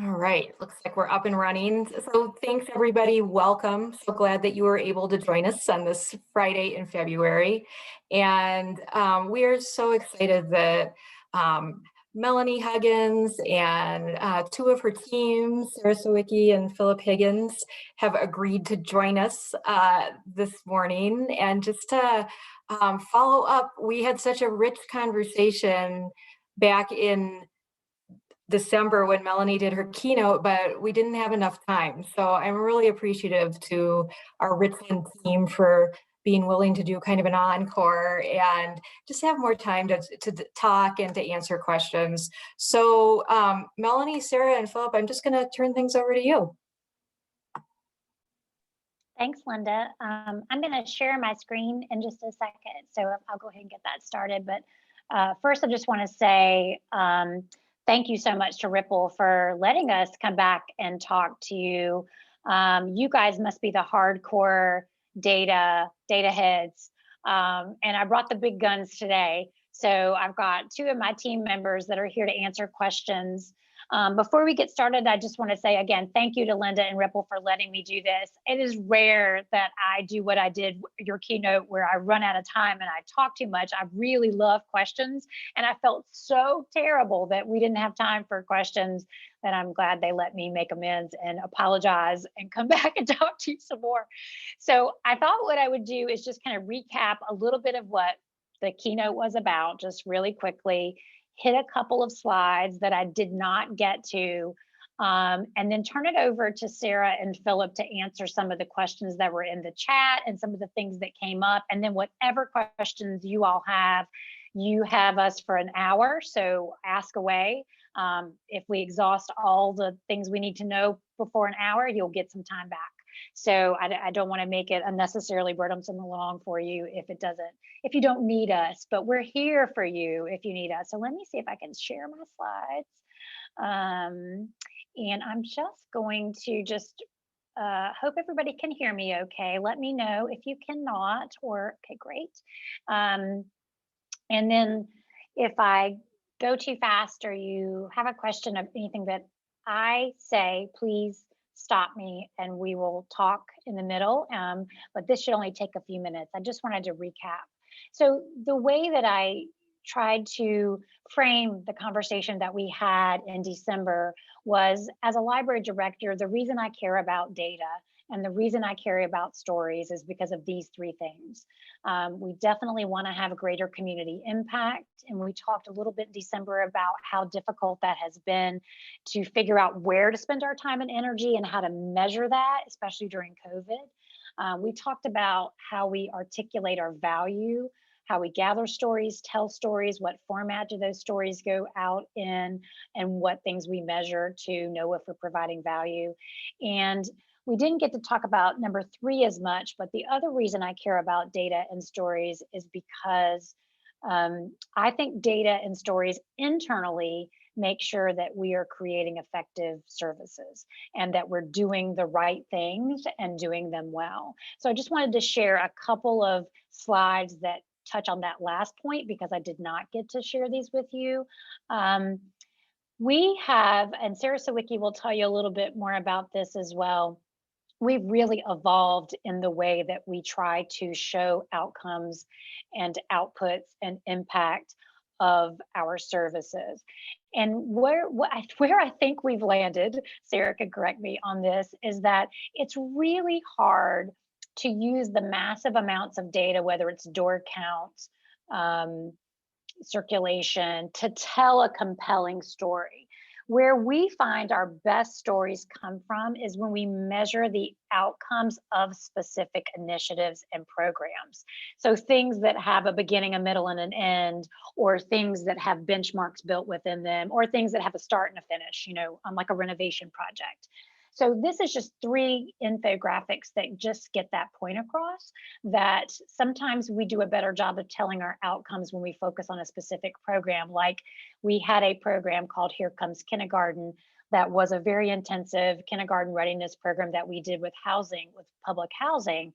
All right, looks like we're up and running. So thanks everybody, welcome. So glad that you were able to join us on this Friday in February. And we are so excited that Melanie Huggins and two of her teams, Sarah Sawicki and Philip Higgins, have agreed to join us this morning. And just to follow up, we had such a rich conversation back in December when Melanie did her keynote, but we didn't have enough time. So I'm really appreciative to our Richland team for being willing to do kind of an encore and just have more time to talk and to answer questions. So Melanie, Sarah, and Philip, I'm just gonna turn things over to you. Thanks, Linda. I'm going to share my screen in just a second, so I'll go ahead and get that started. But first, I just want to say thank you so much to Ripple for letting us come back and talk to you. You guys must be the hardcore data heads, and I brought the big guns today. So I've got two of my team members that are here to answer questions. Before we get started, I just want to say again, thank you to Linda and Ripple for letting me do this. It is rare that I do what I did, your keynote, where I run out of time and I talk too much. I really love questions, and I felt so terrible that we didn't have time for questions that I'm glad they let me make amends and apologize and come back and talk to you some more. So I thought what I would do is just kind of recap a little bit of what the keynote was about, just really quickly, hit a couple of slides that I did not get to, and then turn it over to Sarah and Philip to answer some of the questions that were in the chat and some of the things that came up. And then whatever questions you all have, you have us for an hour, so ask away. If we exhaust all the things we need to know before an hour, you'll get some time back. So I don't want to make it unnecessarily burdensome and long for you if you don't need us, but we're here for you if you need us. So let me see if I can share my slides. And I'm just going to hope everybody can hear me okay. Let me know if you cannot, or okay, great. And then if I go too fast or you have a question of anything that I say, please stop me and we will talk in the middle. But this should only take a few minutes. I just wanted to recap. So the way that I tried to frame the conversation that we had in December was, as a library director, the reason I care about data and the reason I care about stories is because of these three things. We definitely want to have a greater community impact. And we talked a little bit in December about how difficult that has been to figure out where to spend our time and energy and how to measure that, especially during COVID. We talked about how we articulate our value, how we gather stories, tell stories, what format do those stories go out in, and what things we measure to know if we're providing value. And we didn't get to talk about number 3 as much, but the other reason I care about data and stories is because I think data and stories internally make sure that we are creating effective services and that we're doing the right things and doing them well. So I just wanted to share a couple of slides that touch on that last point because I did not get to share these with you. We have, and Sarah Sawicki will tell you a little bit more about this as well, we've really evolved in the way that we try to show outcomes and outputs and impact of our services. And where I think we've landed, Sarah could correct me on this, is that it's really hard to use the massive amounts of data, whether it's door counts, circulation, to tell a compelling story. Where we find our best stories come from is when we measure the outcomes of specific initiatives and programs. So things that have a beginning, a middle, and an end, or things that have benchmarks built within them, or things that have a start and a finish, like a renovation project. So this is just 3 infographics that just get that point across, that sometimes we do a better job of telling our outcomes when we focus on a specific program. Like we had a program called Here Comes Kindergarten that was a very intensive kindergarten readiness program that we did with housing, with public housing.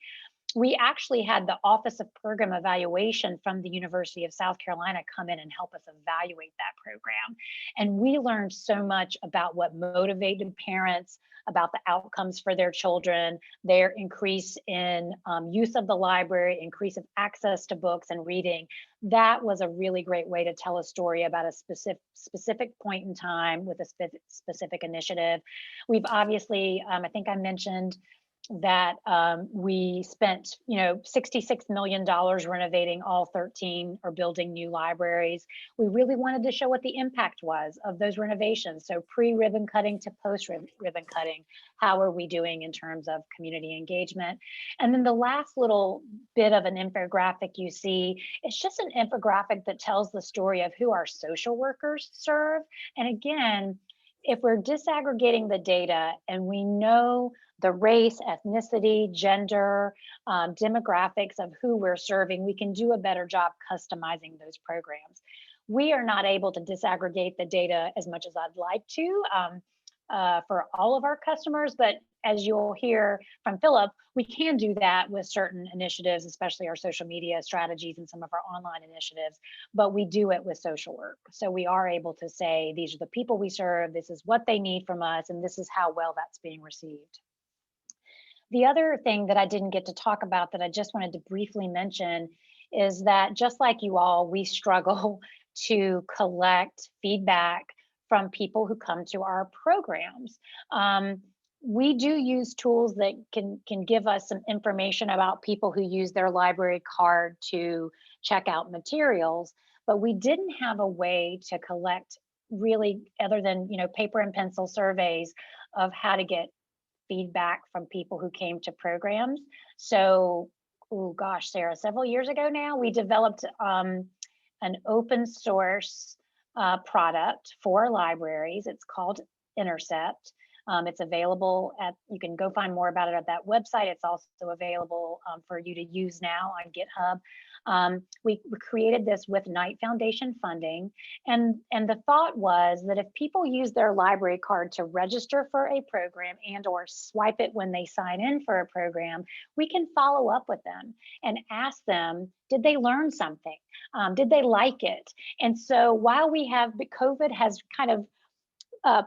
we actually had the Office of Program Evaluation from the University of South Carolina come in and help us evaluate that program. And we learned so much about what motivated parents, about the outcomes for their children, their increase in use of the library, increase of access to books and reading. That was a really great way to tell a story about a specific point in time with a specific initiative. We've obviously, I think I mentioned that we spent, $66 million renovating all 13 or building new libraries. We really wanted to show what the impact was of those renovations. So pre-ribbon cutting to post-ribbon cutting, how are we doing in terms of community engagement? And then the last little bit of an infographic you see, it's just an infographic that tells the story of who our social workers serve. And again, if we're disaggregating the data and we know the race, ethnicity, gender, demographics of who we're serving, we can do a better job customizing those programs. We are not able to disaggregate the data as much as I'd like to for all of our customers, but as you'll hear from Philip, we can do that with certain initiatives, especially our social media strategies and some of our online initiatives, but we do it with social work. So we are able to say, these are the people we serve, this is what they need from us, and this is how well that's being received. The other thing that I didn't get to talk about that I just wanted to briefly mention is that just like you all, we struggle to collect feedback from people who come to our programs. We do use tools that can give us some information about people who use their library card to check out materials, but we didn't have a way to collect really, other than paper and pencil surveys, of how to get feedback from people who came to programs. So, oh gosh, Sarah, several years ago now, we developed an open source product for libraries. It's called Intercept. It's available you can go find more about it at that website. It's also available for you to use now on GitHub. We created this with Knight Foundation funding. And the thought was that if people use their library card to register for a program and or swipe it when they sign in for a program, we can follow up with them and ask them, did they learn something? Did they like it? And so while COVID has kind of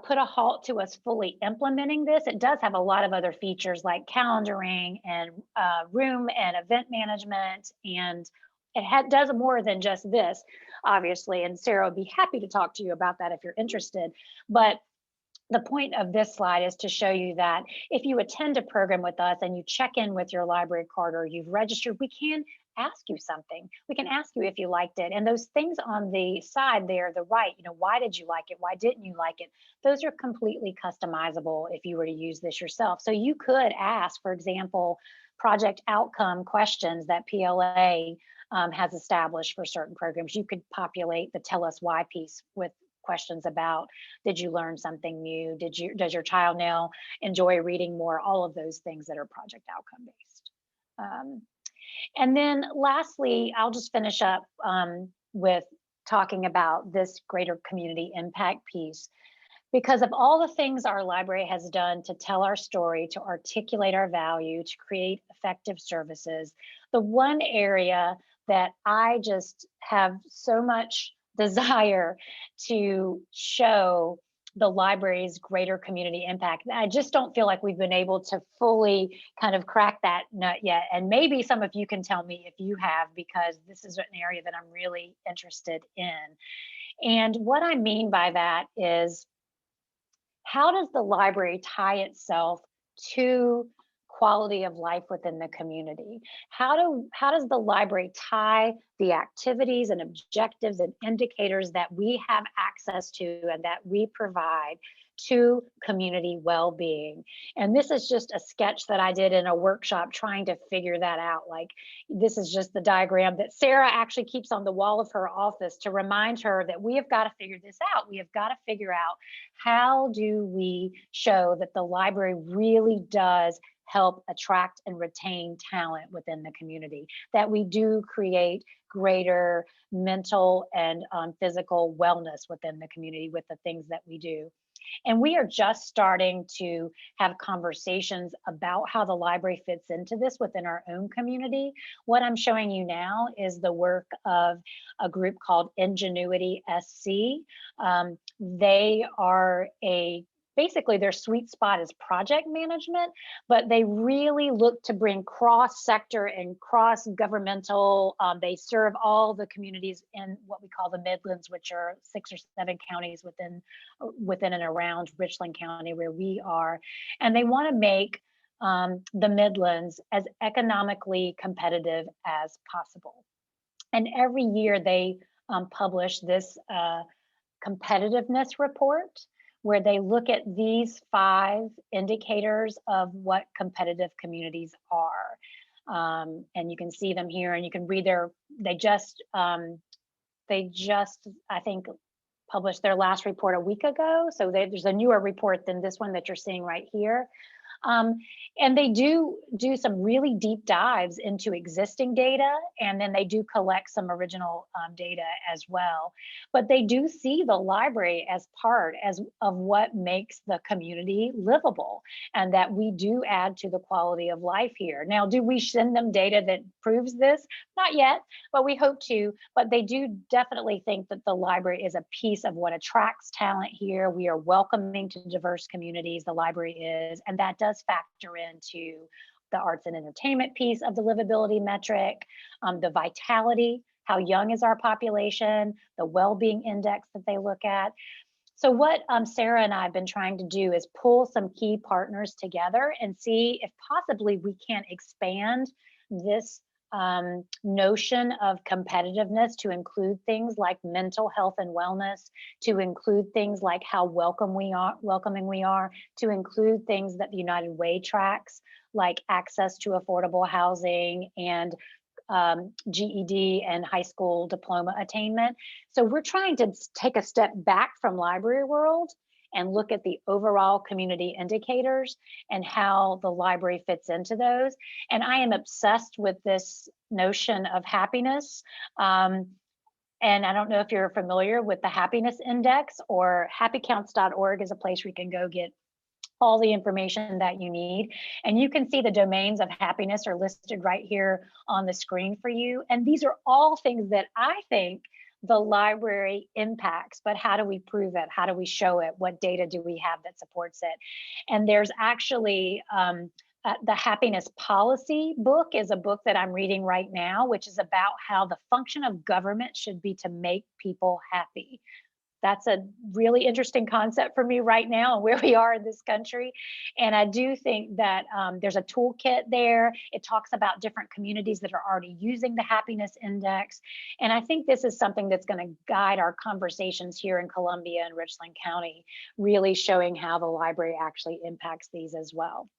put a halt to us fully implementing this, it does have a lot of other features like calendaring and room and event management, and it does more than just this, obviously, and Sarah would be happy to talk to you about that if you're interested. But the point of this slide is to show you that if you attend a program with us and you check in with your library card or you've registered, we can ask you something. We can ask you if you liked it. And those things on the side there, the right, why did you like it? Why didn't you like it? Those are completely customizable if you were to use this yourself. So you could ask, for example, project outcome questions that PLA has established for certain programs. You could populate the tell us why piece with questions about, did you learn something new? Does your child now enjoy reading more? All of those things that are project outcome based. And then lastly, I'll just finish up with talking about this greater community impact piece. Because of all the things our library has done to tell our story, to articulate our value, to create effective services, the one area that I just have so much desire to show the library's greater community impact. I just don't feel like we've been able to fully kind of crack that nut yet. And maybe some of you can tell me if you have, because this is an area that I'm really interested in. And what I mean by that is, how does the library tie itself to quality of life within the community? How does the library tie the activities and objectives and indicators that we have access to and that we provide to community well-being? And this is just a sketch that I did in a workshop trying to figure that out. Like, this is just the diagram that Sarah actually keeps on the wall of her office to remind her that we have got to figure this out. We have got to figure out, how do we show that the library really does help attract and retain talent within the community, that we do create greater mental and physical wellness within the community with the things that we do. And we are just starting to have conversations about how the library fits into this within our own community. What I'm showing you now is the work of a group called Ingenuity SC. They are basically their sweet spot is project management, but they really look to bring cross-sector and cross-governmental. They serve all the communities in what we call the Midlands, which are 6 or 7 counties within and around Richland County, where we are. And they want to make the Midlands as economically competitive as possible. And every year they publish this competitiveness report, where they look at these 5 indicators of what competitive communities are. And you can see them here, and you can read they just, I think, published their last report a week ago. So there's a newer report than this one that you're seeing right here. And they do some really deep dives into existing data, and then they do collect some original data as well. But they do see the library as part of what makes the community livable, and that we do add to the quality of life here. Now, do we send them data that proves this? Not yet, but we hope to. But they do definitely think that the library is a piece of what attracts talent here. We are welcoming to diverse communities, the library is, and that does factor into the arts and entertainment piece of the livability metric, the vitality, how young is our population, the well-being index that they look at. So what Sarah and I have been trying to do is pull some key partners together and see if possibly we can expand this notion of competitiveness to include things like mental health and wellness, to include things like how welcoming we are, to include things that the United Way tracks, like access to affordable housing and GED and high school diploma attainment. So we're trying to take a step back from library world and look at the overall community indicators and how the library fits into those. And I am obsessed with this notion of happiness. And I don't know if you're familiar with the happiness index, or happycounts.org is a place where you can go get all the information that you need. And you can see the domains of happiness are listed right here on the screen for you. And these are all things that I think the library impacts, but how do we prove it? How do we show it? What data do we have that supports it? And there's actually the happiness policy book is a book that I'm reading right now, which is about how the function of government should be to make people happy. That's a really interesting concept for me right now and where we are in this country. And I do think that there's a toolkit there. It talks about different communities that are already using the happiness index. And I think this is something that's going to guide our conversations here in Columbia and Richland County, really showing how the library actually impacts these as well.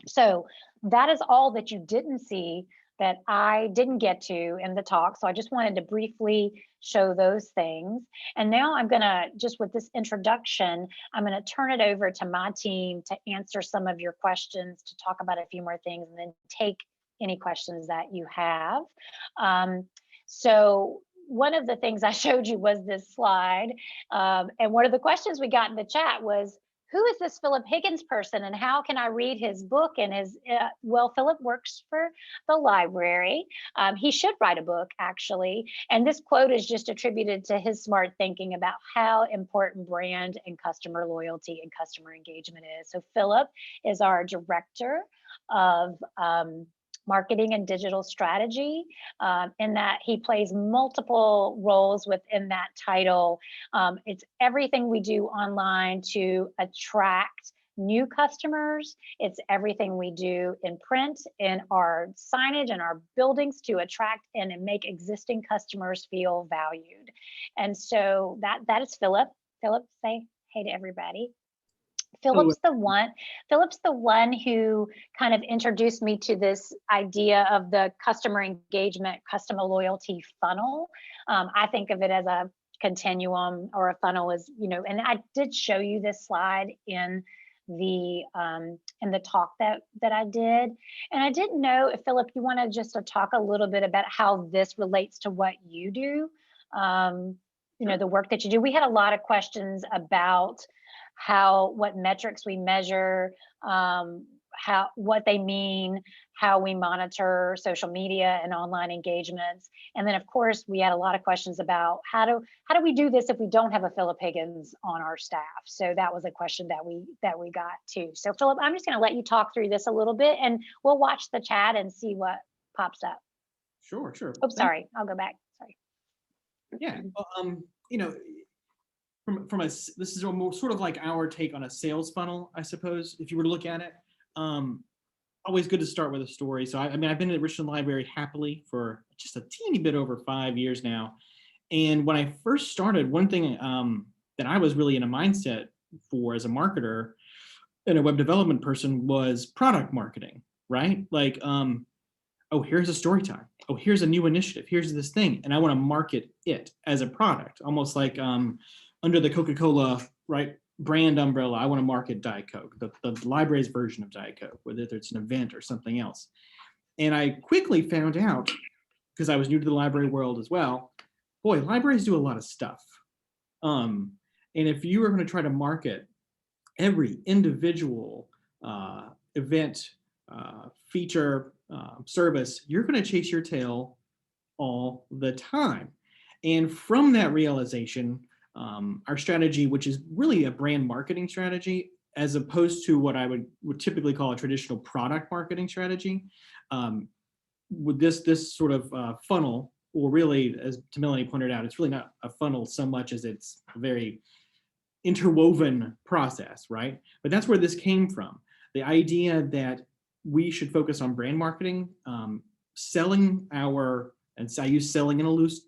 So that is all that you didn't see that I didn't get to in the talk. So I just wanted to briefly show those things. And now I'm gonna, just with this introduction, I'm gonna turn it over to my team to answer some of your questions, to talk about a few more things, and then take any questions that you have. So one of the things I showed you was this slide. And one of the questions we got in the chat was, who is this Philip Higgins person and how can I read his book? And well, Philip works for the library. He should write a book, actually. And this quote is just attributed to his smart thinking about how important brand and customer loyalty and customer engagement is. So Philip is our director of marketing and digital strategy, in that he plays multiple roles within that title. It's everything we do online to attract new customers. It's everything we do in print, in our signage and our buildings to attract and make existing customers feel valued. And so that is Philip. Philip, say hey to everybody. Philip's the one who kind of introduced me to this idea of the customer engagement, customer loyalty funnel. I think of it as a continuum, or a funnel is, and I did show you this slide in the talk that I did. And I didn't know if, Philip, you want to just talk a little bit about how this relates to what you do, the work that you do. We had a lot of questions about what metrics we measure, what they mean, how we monitor social media and online engagements. And then of course we had a lot of questions about how do we do this if we don't have a Philip Higgins on our staff. So that was a question that we got too. So Philip, I'm just going to let you talk through this a little bit and we'll watch the chat and see what pops up. Sure. Oh, sorry, I'll go back. Sorry. Yeah. Well, you know, this is almost sort of like our take on a sales funnel, I suppose, if you were to look at it. Always good to start with a story. So I mean, I've been at Richland Library happily for just a teeny bit over 5 years now. And when I first started, one thing that I was really in a mindset for as a marketer and a web development person was product marketing, right? Like, oh, here's a story time. Oh, here's a new initiative. Here's this thing. And I want to market it as a product, almost like under the Coca-Cola, right, brand umbrella. I want to market Diet Coke, the library's version of Diet Coke, whether it's an event or something else. And I quickly found out, because I was new to the library world as well, boy, libraries do a lot of stuff. And if you are going to try to market every individual event, feature, service, you're going to chase your tail all the time. And from that realization, our strategy, which is really a brand marketing strategy, as opposed to what I would typically call a traditional product marketing strategy, with this sort of funnel, or really, as Melanie pointed out, it's really not a funnel so much as it's a very interwoven process, right? But that's where this came from. The idea that we should focus on brand marketing, selling and I use selling in a loose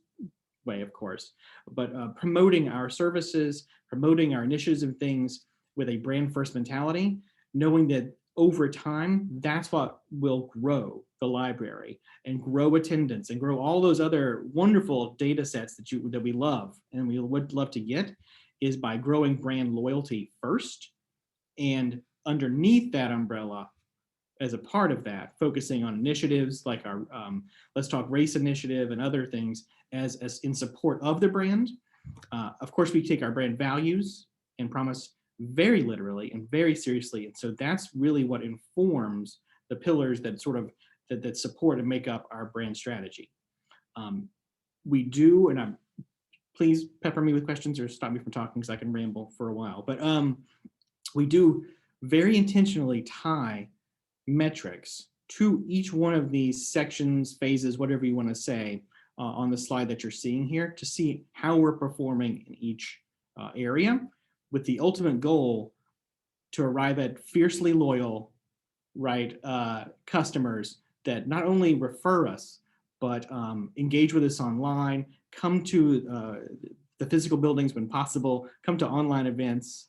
way, of course, but promoting our services, promoting our initiatives and things with a brand first mentality, knowing that over time, that's what will grow the library and grow attendance and grow all those other wonderful data sets that we love and we would love to get, is by growing brand loyalty first, and underneath that umbrella, as a part of that, focusing on initiatives like our Let's Talk Race initiative and other things as in support of the brand. Of course, we take our brand values and promise very literally and very seriously. And so that's really what informs the pillars that sort of that support and make up our brand strategy. We do, and please pepper me with questions or stop me from talking because I can ramble for a while, but we do very intentionally tie metrics to each one of these sections, phases, whatever you want to say, on the slide that you're seeing here, to see how we're performing in each area, with the ultimate goal to arrive at fiercely loyal, right, customers that not only refer us, but engage with us online, come to the physical buildings when possible, come to online events.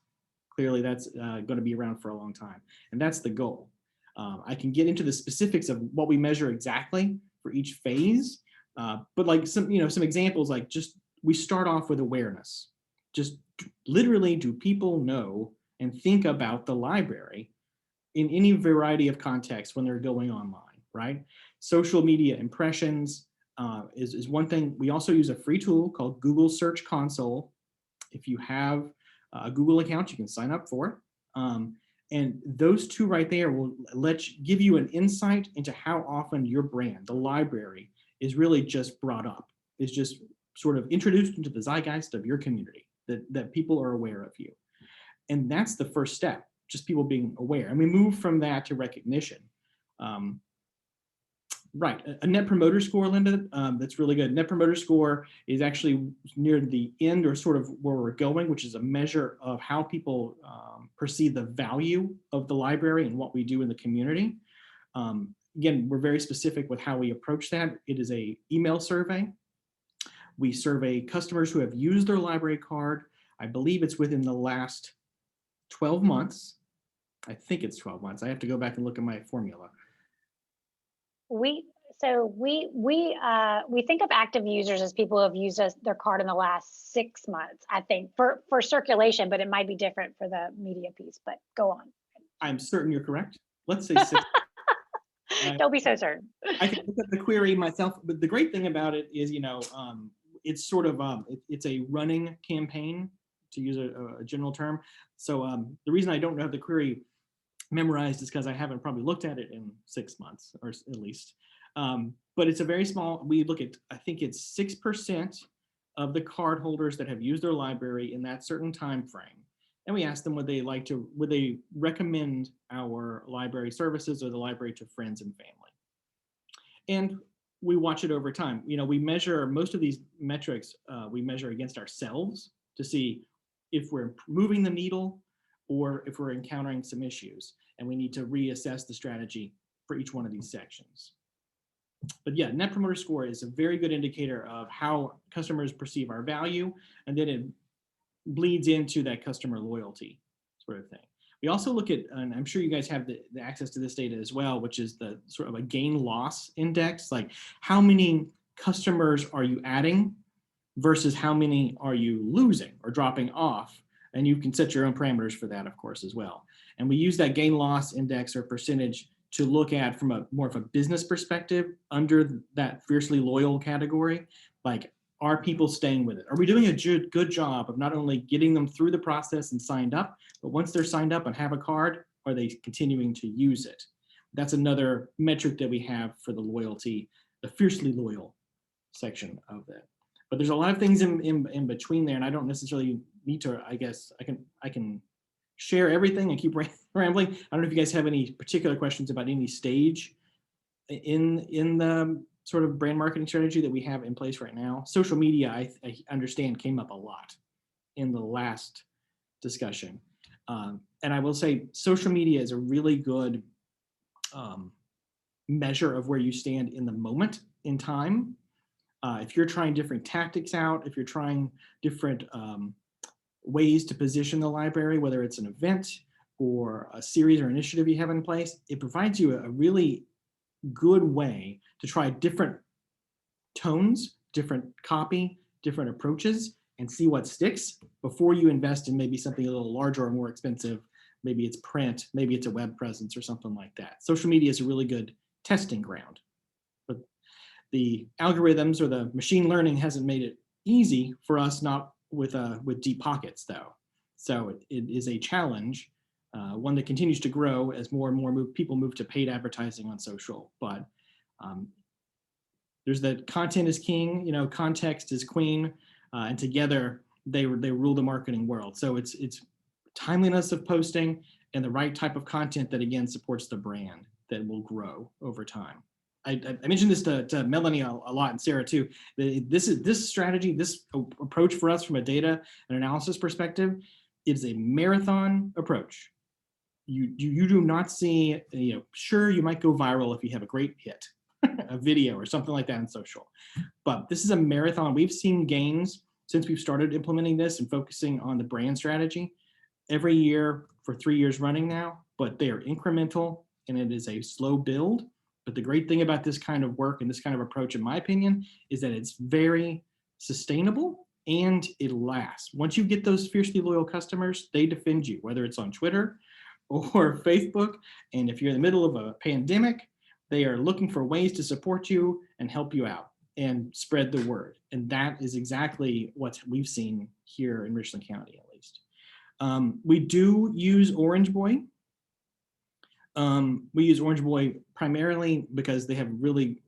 Clearly that's going to be around for a long time. And that's the goal. I can get into the specifics of what we measure exactly for each phase, but like some examples, like just we start off with awareness. Just literally, do people know and think about the library in any variety of contexts when they're going online, right? Social media impressions is one thing. We also use a free tool called Google Search Console. If you have a Google account, you can sign up for it. And those two right there will give you an insight into how often your brand, the library, is really just brought up, is just sort of introduced into the zeitgeist of your community, that people are aware of you. And that's the first step, just people being aware. And we move from that to recognition. Right, a net promoter score, Linda, that's really good. Net promoter score is actually near the end, or sort of where we're going, which is a measure of how people perceive the value of the library and what we do in the community. Again, we're very specific with how we approach that. It is an email survey. We survey customers who have used their library card. I believe it's within the last 12 months. I think it's 12 months. I have to go back and look at my formula. We think of active users as people who have used their card in the last 6 months, I think, for circulation, but it might be different for the media piece, but go on. I'm certain you're correct. Let's say 6. Don't be so certain. I can look at the query myself, but the great thing about it is, it's sort of, it's a running campaign to use a general term. So the reason I don't have the query memorized is because I haven't probably looked at it in 6 months, or at least. But it's a very small, we look at, I think it's 6% of the card holders that have used their library in that certain time frame. And we ask them would they recommend our library services or the library to friends and family. And we watch it over time. You know, we measure most of these metrics, we measure against ourselves to see if we're moving the needle or if we're encountering some issues, and we need to reassess the strategy for each one of these sections. But yeah, Net Promoter Score is a very good indicator of how customers perceive our value, and then it bleeds into that customer loyalty sort of thing. We also look at, and I'm sure you guys have the access to this data as well, which is the sort of a gain-loss index, like how many customers are you adding versus how many are you losing or dropping off. And you can set your own parameters for that, of course, as well. And we use that gain-loss index or percentage to look at from a more of a business perspective under that fiercely loyal category. Like, are people staying with it? Are we doing a good job of not only getting them through the process and signed up, but once they're signed up and have a card, are they continuing to use it? That's another metric that we have for the loyalty, the fiercely loyal section of that. But there's a lot of things in between there, and I don't necessarily need to, I guess, I can share everything and keep rambling. I don't know if you guys have any particular questions about any stage in the sort of brand marketing strategy that we have in place right now. Social media, I understand, came up a lot in the last discussion. And I will say social media is a really good measure of where you stand in the moment in time. If you're trying different tactics out, if you're trying different ways to position the library, whether it's an event or a series or initiative you have in place, it provides you a really good way to try different tones, different copy, different approaches, and see what sticks before you invest in maybe something a little larger or more expensive. Maybe it's print, maybe it's a web presence or something like that. Social media is a really good testing ground. But the algorithms or the machine learning hasn't made it easy for us, not with deep pockets though. So it is a challenge, one that continues to grow as more and more people move to paid advertising on social. But there's that content is king, you know, context is queen, and together they rule the marketing world. So it's timeliness of posting and the right type of content that again supports the brand that will grow over time. I mentioned this to Melanie a lot, and Sarah too. This strategy, this approach for us from a data and analysis perspective, is a marathon approach. You do not see, you know, sure, you might go viral if you have a great hit, a video or something like that on social, but this is a marathon. We've seen gains since we've started implementing this and focusing on the brand strategy every year for 3 years running now, but they are incremental and it is a slow build. But the great thing about this kind of work and this kind of approach, in my opinion, is that it's very sustainable and it lasts. Once you get those fiercely loyal customers, they defend you, whether it's on Twitter or Facebook. And if you're in the middle of a pandemic, they are looking for ways to support you and help you out and spread the word. And that is exactly what we've seen here in Richland County, at least. We do use Orange Boy. We use Orange Boy primarily because they have really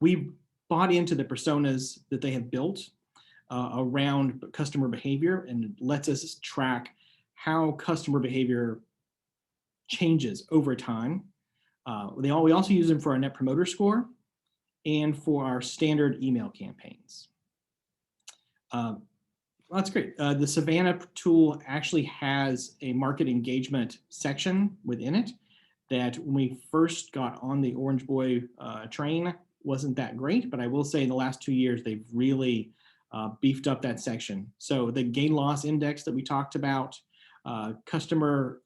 we bought into the personas that they have built around customer behavior, and it lets us track how customer behavior changes over time. We also use them for our Net Promoter Score and for our standard email campaigns. Well, that's great. The Savannah tool actually has a market engagement section within it that when we first got on the Orange Boy train wasn't that great, but I will say in the last 2 years, they've really beefed up that section. So the gain loss index that we talked about, customer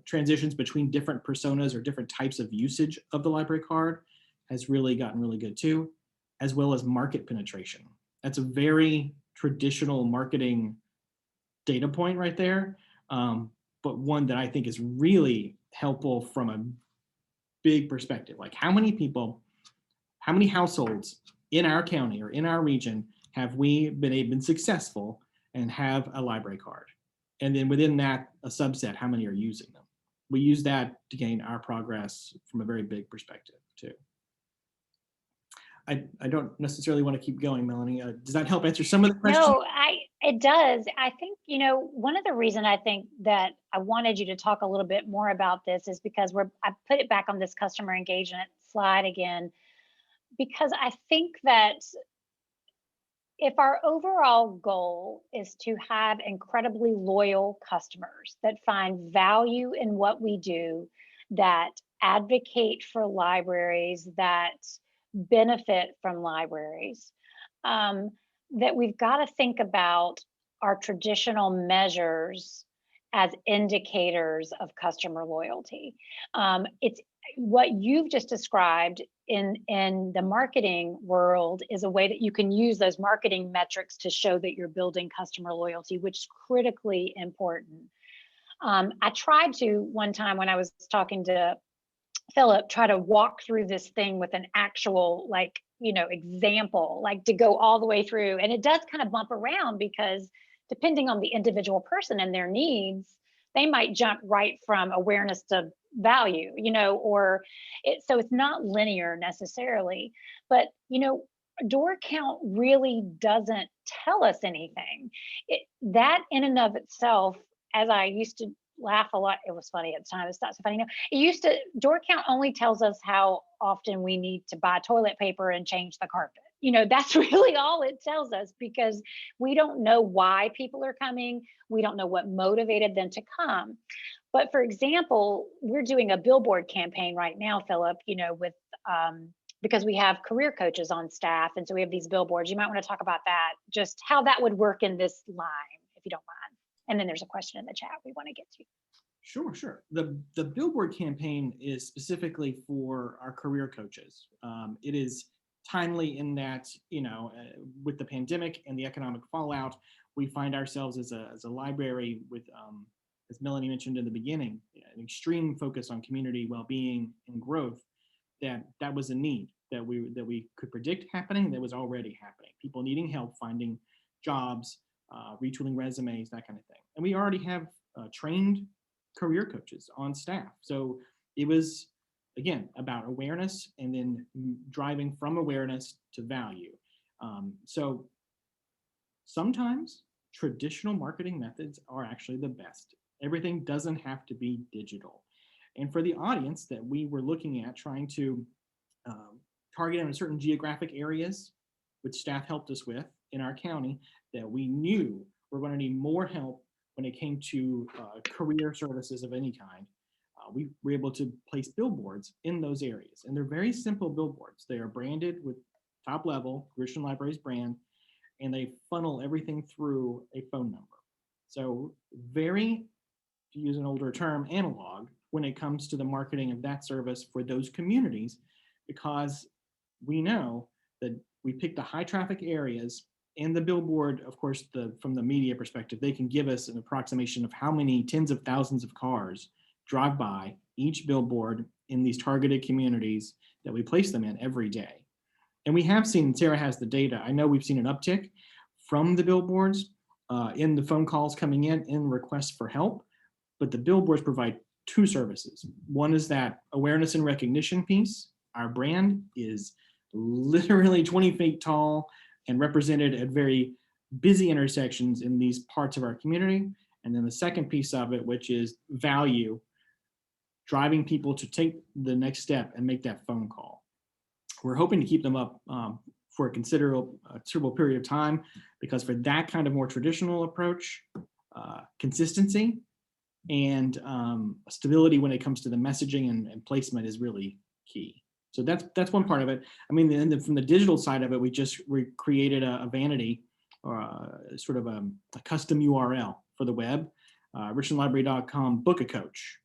transitions between different personas or different types of usage of the library card has really gotten really good too, as well as market penetration. That's a very traditional marketing data point right there, but one that I think is really helpful from a big perspective. Like how many people, how many households in our county or in our region have we been successful and have a library card. And then within that, a subset, how many are using them. We use that to gain our progress from a very big perspective too. I don't necessarily want to keep going, Melanie. Does that help answer some of the questions? No, it does. I think, one of the reason I think that I wanted you to talk a little bit more about this is because I put it back on this customer engagement slide again, because I think that if our overall goal is to have incredibly loyal customers that find value in what we do, that advocate for libraries, that benefit from libraries, that we've got to think about our traditional measures as indicators of customer loyalty. It's what you've just described in the marketing world is a way that you can use those marketing metrics to show that you're building customer loyalty, which is critically important. I tried to one time when I was talking to Philip, try to walk through this thing with an actual example, like to go all the way through. And it does kind of bump around because depending on the individual person and their needs, they might jump right from awareness to value, so it's not linear necessarily, but door count really doesn't tell us anything. That in and of itself, as I used to laugh a lot, it was funny at the time, it's not so funny now. Door count only tells us how often we need to buy toilet paper and change the carpet. That's really all it tells us, because we don't know why people are coming. We don't know what motivated them to come. But for example, we're doing a billboard campaign right now, Philip, with because we have career coaches on staff. And so we have these billboards. You might want to talk about that, just how that would work in this line, if you don't mind. And then there's a question in the chat we want to get to. Sure. The billboard campaign is specifically for our career coaches. It is timely in that, with the pandemic and the economic fallout, we find ourselves as a library with, as Melanie mentioned in the beginning, an extreme focus on community well-being and growth. That was a need that we could predict happening, that was already happening. People needing help finding jobs, retooling resumes, that kind of thing. And we already have trained career coaches on staff. So it was, again, about awareness and then driving from awareness to value. So sometimes traditional marketing methods are actually the best. Everything doesn't have to be digital. And for the audience that we were looking at, trying to target in certain geographic areas, which staff helped us with in our county, that we knew we're going to need more help when it came to career services of any kind. We were able to place billboards in those areas. And they're very simple billboards. They are branded with top level Richland Libraries brand, and they funnel everything through a phone number. So very, to use an older term, analog when it comes to the marketing of that service for those communities, because we know that we pick the high traffic areas, and the billboard, of course, from the media perspective, they can give us an approximation of how many tens of thousands of cars drive by each billboard in these targeted communities that we place them in every day. And we have seen, Sarah has the data, I know we've seen an uptick from the billboards in the phone calls coming in requests for help, but the billboards provide two services. One is that awareness and recognition piece. Our brand is literally 20 feet tall and represented at very busy intersections in these parts of our community. And then the second piece of it, which is value, driving people to take the next step and make that phone call. We're hoping to keep them up for a considerable period of time, because for that kind of more traditional approach, consistency and stability when it comes to the messaging and placement is really key. So that's one part of it. I mean, then from the digital side of it, we created a vanity or sort of a custom URL for the web, richlandlibrary.com, book a coach.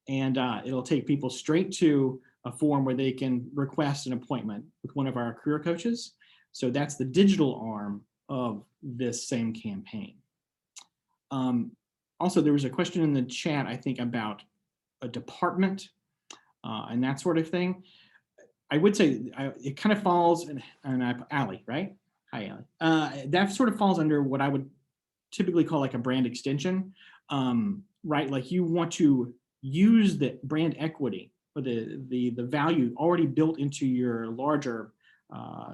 And it'll take people straight to a form where they can request an appointment with one of our career coaches. So that's the digital arm of this same campaign. Also, there was a question in the chat, I think, about a department and that sort of thing. I would say it kind of falls in Allie, right? Hi, Allie. That sort of falls under what I would typically call like a brand extension, right? Like you want to use the brand equity or the value already built into your larger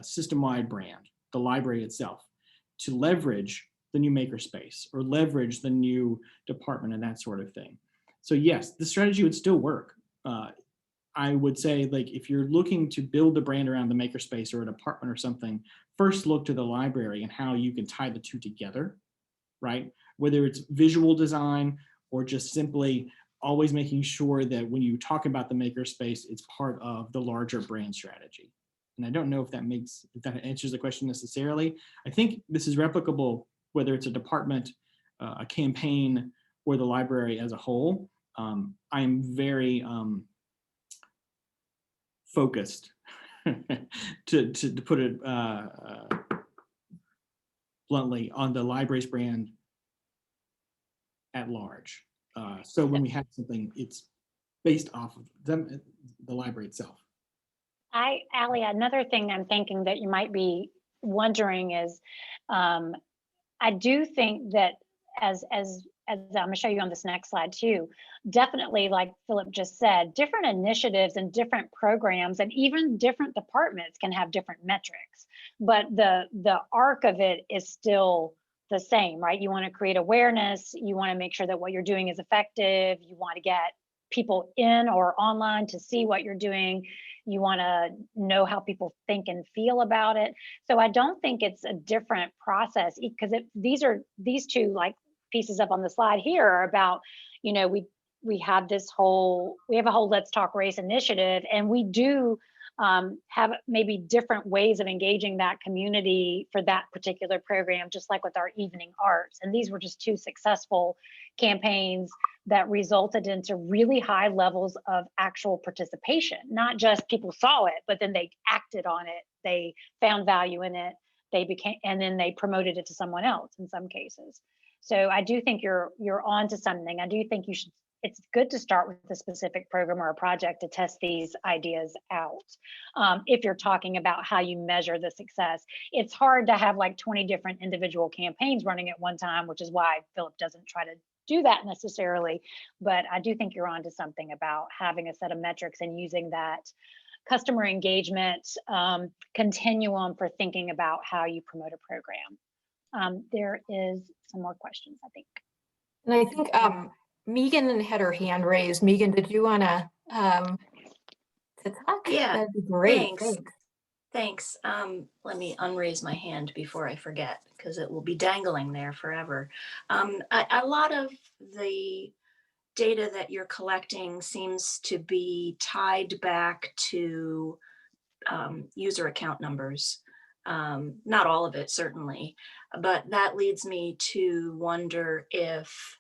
system-wide brand, the library itself, to leverage the new makerspace or leverage the new department and that sort of thing. So yes, the strategy would still work. I would say, like, if you're looking to build a brand around the makerspace or a department or something, first look to the library and how you can tie the two together, right? Whether it's visual design or just simply always making sure that when you talk about the makerspace, it's part of the larger brand strategy. And I don't know if that answers the question necessarily. I think this is replicable, whether it's a department, a campaign, or the library as a whole. I'm very focused, to put it bluntly, on the library's brand at large. So when we have something, it's based off of them, the library itself. Allie, another thing I'm thinking that you might be wondering is, I do think that as I'm gonna show you on this next slide too, definitely, like Philip just said, different initiatives and different programs and even different departments can have different metrics, but the arc of it is still the same, right? You want to create awareness, you want to make sure that what you're doing is effective, you want to get people in or online to see what you're doing, you want to know how people think and feel about it. So I don't think it's a different process, because these two, like, pieces up on the slide here are about, we have a whole Let's Talk Race initiative, and we do have maybe different ways of engaging that community for that particular program, just like with our evening arts. And these were just two successful campaigns that resulted into really high levels of actual participation. Not just people saw it, but then they acted on it. They found value in it. And then they promoted it to someone else in some cases. So I do think you're on to something. I do think it's good to start with a specific program or a project to test these ideas out. If you're talking about how you measure the success, it's hard to have like 20 different individual campaigns running at one time, which is why Philip doesn't try to do that necessarily. But I do think you're onto something about having a set of metrics and using that customer engagement continuum for thinking about how you promote a program. There is some more questions, I think. And I think Megan had her hand raised. Megan, did you want to talk? Yeah, that'd be great. Thanks. Let me unraise my hand before I forget, because it will be dangling there forever. A lot of the data that you're collecting seems to be tied back to user account numbers. Not all of it, certainly, but that leads me to wonder if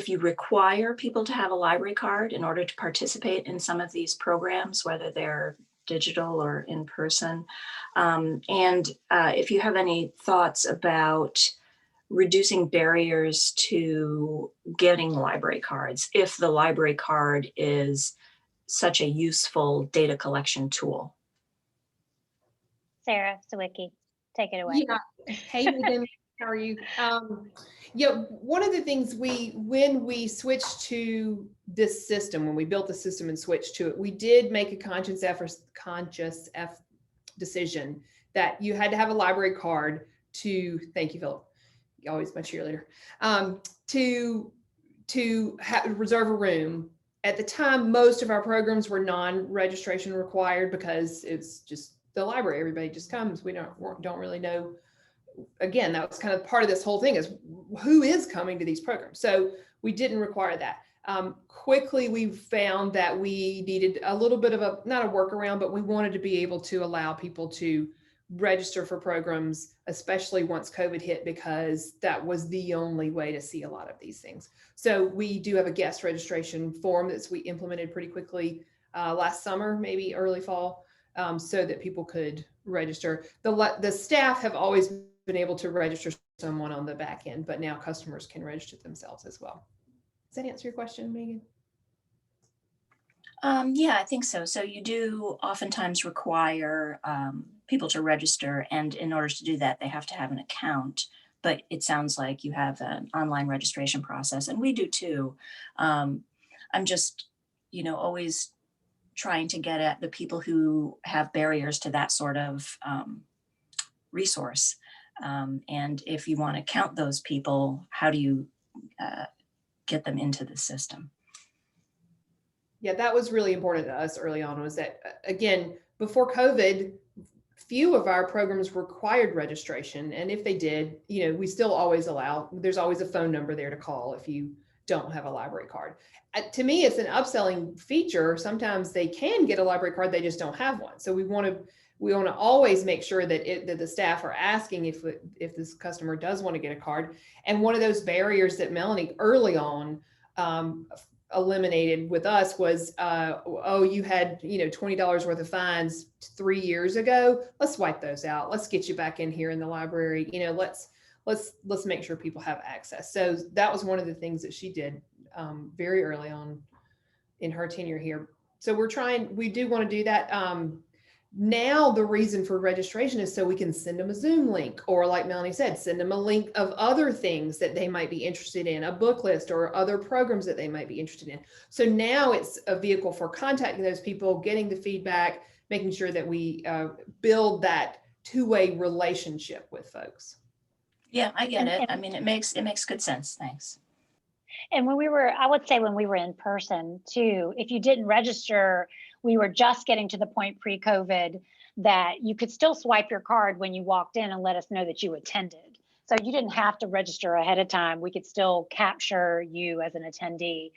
you require people to have a library card in order to participate in some of these programs, whether they're digital or in person. And if you have any thoughts about reducing barriers to getting library cards, if the library card is such a useful data collection tool. Sarah Sawicki, take it away. Yeah. Hey, Megan, how are you? Yeah, one of the things when we switched to this system, when we built the system and switched to it, we did make a conscious decision that you had to have a library card to, thank you, Philip, you're always my cheerleader, to reserve a room. At the time, most of our programs were non-registration required because it's just the library. Everybody just comes. We don't really know. Again, that was kind of part of this whole thing, is who is coming to these programs. So we didn't require that. Quickly, we found that we needed a little bit of not a workaround, but we wanted to be able to allow people to register for programs, especially once COVID hit, because that was the only way to see a lot of these things. So we do have a guest registration form that we implemented pretty quickly last summer, maybe early fall, so that people could register. The staff have always been able to register someone on the back end, but now customers can register themselves as well. Does that answer your question, Megan? Yeah, I think so. So you do oftentimes require people to register, and in order to do that, they have to have an account. but it sounds like you have an online registration process, and we do too. I'm just, always trying to get at the people who have barriers to that sort of resource. And if you want to count those people, how do you get them into the system? Yeah, that was really important to us early on, was that, again, before COVID, few of our programs required registration. And if they did, we still always there's always a phone number there to call if you don't have a library card. To me, it's an upselling feature. Sometimes they can get a library card, they just don't have one. So we want to always make sure that the staff are asking if this customer does want to get a card. And one of those barriers that Melanie early on eliminated with us was, oh, you had $20 worth of fines 3 years ago. Let's wipe those out. Let's get you back in here in the library. Let's make sure people have access. So that was one of the things that she did very early on in her tenure here. So we do want to do that. Now the reason for registration is so we can send them a Zoom link, or like Melanie said, send them a link of other things that they might be interested in, a book list or other programs that they might be interested in. So now it's a vehicle for contacting those people, getting the feedback, making sure that we build that two-way relationship with folks. Yeah, I get it. I mean, it makes good sense. Thanks. And I would say when we were in person too, if you didn't register, we were just getting to the point pre-COVID that you could still swipe your card when you walked in and let us know that you attended. So you didn't have to register ahead of time. We could still capture you as an attendee.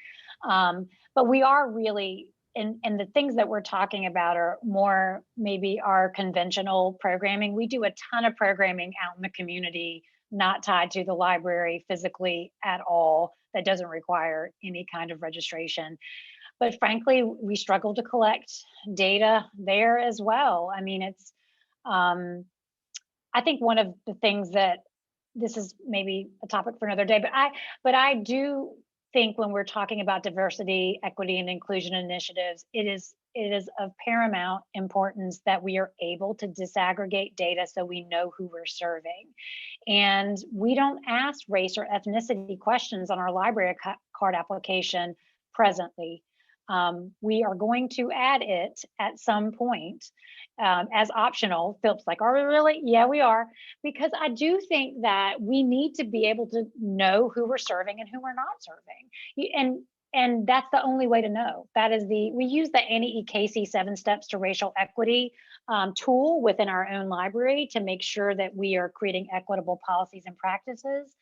But we are really, and the things that we're talking about are more maybe our conventional programming. We do a ton of programming out in the community, not tied to the library physically at all, that doesn't require any kind of registration. But frankly, we struggle to collect data there as well. I mean, it's, I think one of the things that, this is maybe a topic for another day, but I do think when we're talking about diversity, equity, and inclusion initiatives, it is of paramount importance that we are able to disaggregate data so we know who we're serving. And we don't ask race or ethnicity questions on our library card application presently. We are going to add it at some point as optional. Philip's like, are we really? Yeah, we are. Because I do think that we need to be able to know who we're serving and who we're not serving. And that's the only way to know. We use the Annie E. Casey 7 Steps to Racial Equity tool within our own library to make sure that we are creating equitable policies and practices.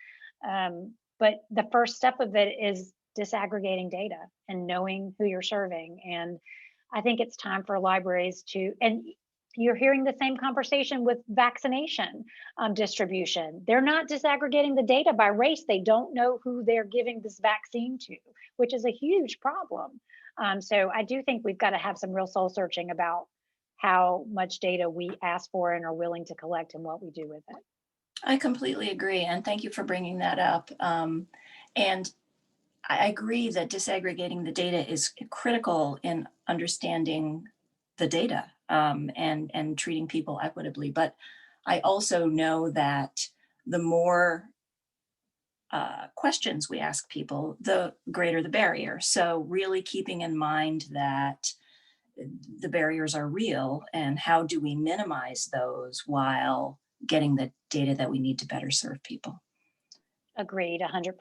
But the first step of it is disaggregating data and knowing who you're serving. And I think it's time for libraries to, and you're hearing the same conversation with vaccination distribution. They're not disaggregating the data by race. They don't know who they're giving this vaccine to, which is a huge problem. So I do think we've got to have some real soul searching about how much data we ask for and are willing to collect and what we do with it. I completely agree. And thank you for bringing that up. And I agree that disaggregating the data is critical in understanding the data and treating people equitably. But I also know that the more questions we ask people, the greater the barrier. So really keeping in mind that the barriers are real, and how do we minimize those while getting the data that we need to better serve people. Agreed, 100%,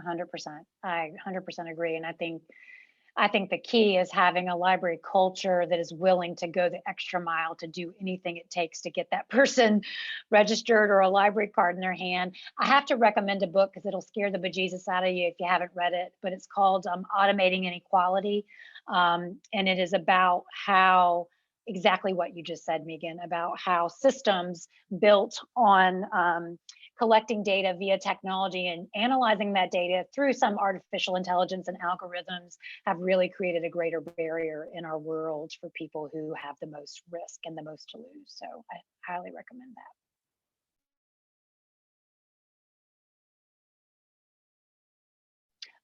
100%. I 100% agree. And I think the key is having a library culture that is willing to go the extra mile to do anything it takes to get that person registered or a library card in their hand. I have to recommend a book because it'll scare the bejesus out of you if you haven't read it, but it's called Automating Inequality. And it is about how, exactly what you just said, Megan, about how systems built on collecting data via technology and analyzing that data through some artificial intelligence and algorithms have really created a greater barrier in our world for people who have the most risk and the most to lose. So I highly recommend that.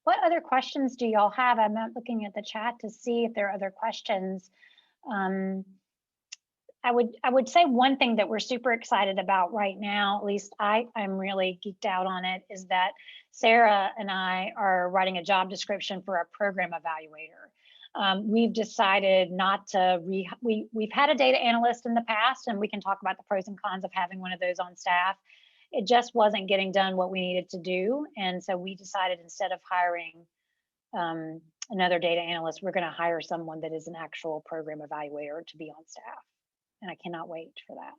What other questions do y'all have? I'm not looking at the chat to see if there are other questions. I would say one thing that we're super excited about right now, at least I'm really geeked out on it, is that Sarah and I are writing a job description for a program evaluator. We've decided not to, we've had a data analyst in the past, and we can talk about the pros and cons of having one of those on staff. It just wasn't getting done what we needed to do. And so we decided, instead of hiring another data analyst, we're going to hire someone that is an actual program evaluator to be on staff. And I cannot wait for that.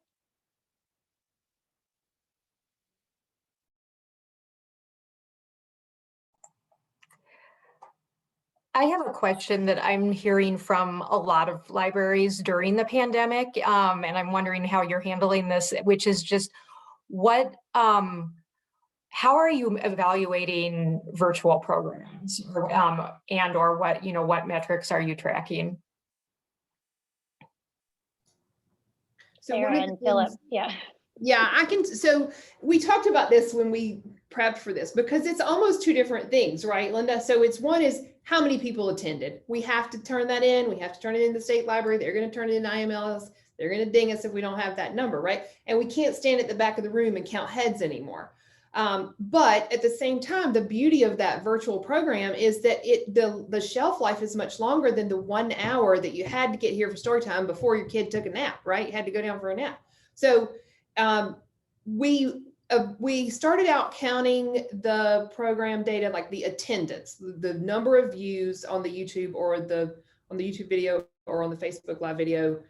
I have a question that I'm hearing from a lot of libraries during the pandemic, and I'm wondering how you're handling this, which is just how are you evaluating virtual programs, and or what metrics are you tracking? So Sarah and Philip, yeah. Yeah, I can. So we talked about this when we prepped for this, because it's almost two different things, right, Linda? So it's one is how many people attended. We have to turn that in. We have to turn it in the state library. They're going to turn it in IMLS. They're going to ding us if we don't have that number, right? And we can't stand at the back of the room and count heads anymore. But at the same time, the beauty of that virtual program is that the shelf life is much longer than the 1 hour that you had to get here for story time before your kid took a nap, right? You had to go down for a nap. So we started out counting the program data, like the attendance, the number of views on the YouTube or on the YouTube video or on the Facebook live video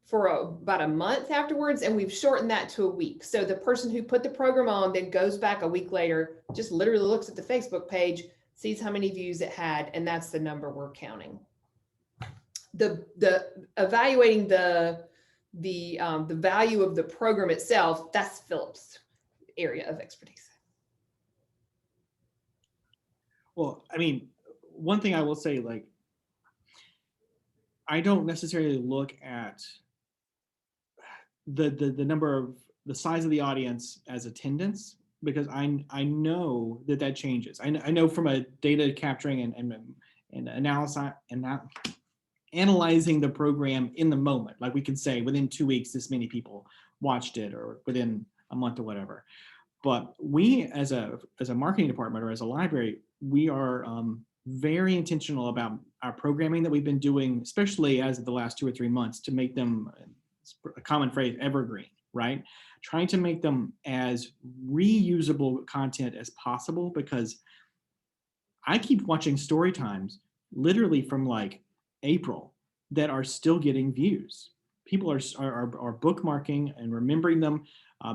for about a month afterwards, and we've shortened that to a week. So the person who put the program on then goes back a week later, just literally looks at the Facebook page, sees how many views it had, and that's the number we're counting. The evaluating the value of the program itself, that's Philip's area of expertise. Well, I mean, one thing I will say, like, I don't necessarily look at the number of the size of the audience as attendance, because I know that changes. I know from a data capturing and analyzing the program in the moment, like we can say within 2 weeks this many people watched it, or within a month or whatever. But we as a marketing department or as a library, we are very intentional about our programming that we've been doing, especially as of the last 2 or 3 months, to make them, a common phrase, evergreen, right? Trying to make them as reusable content as possible, because I keep watching story times literally from like April that are still getting views. People are bookmarking and remembering them.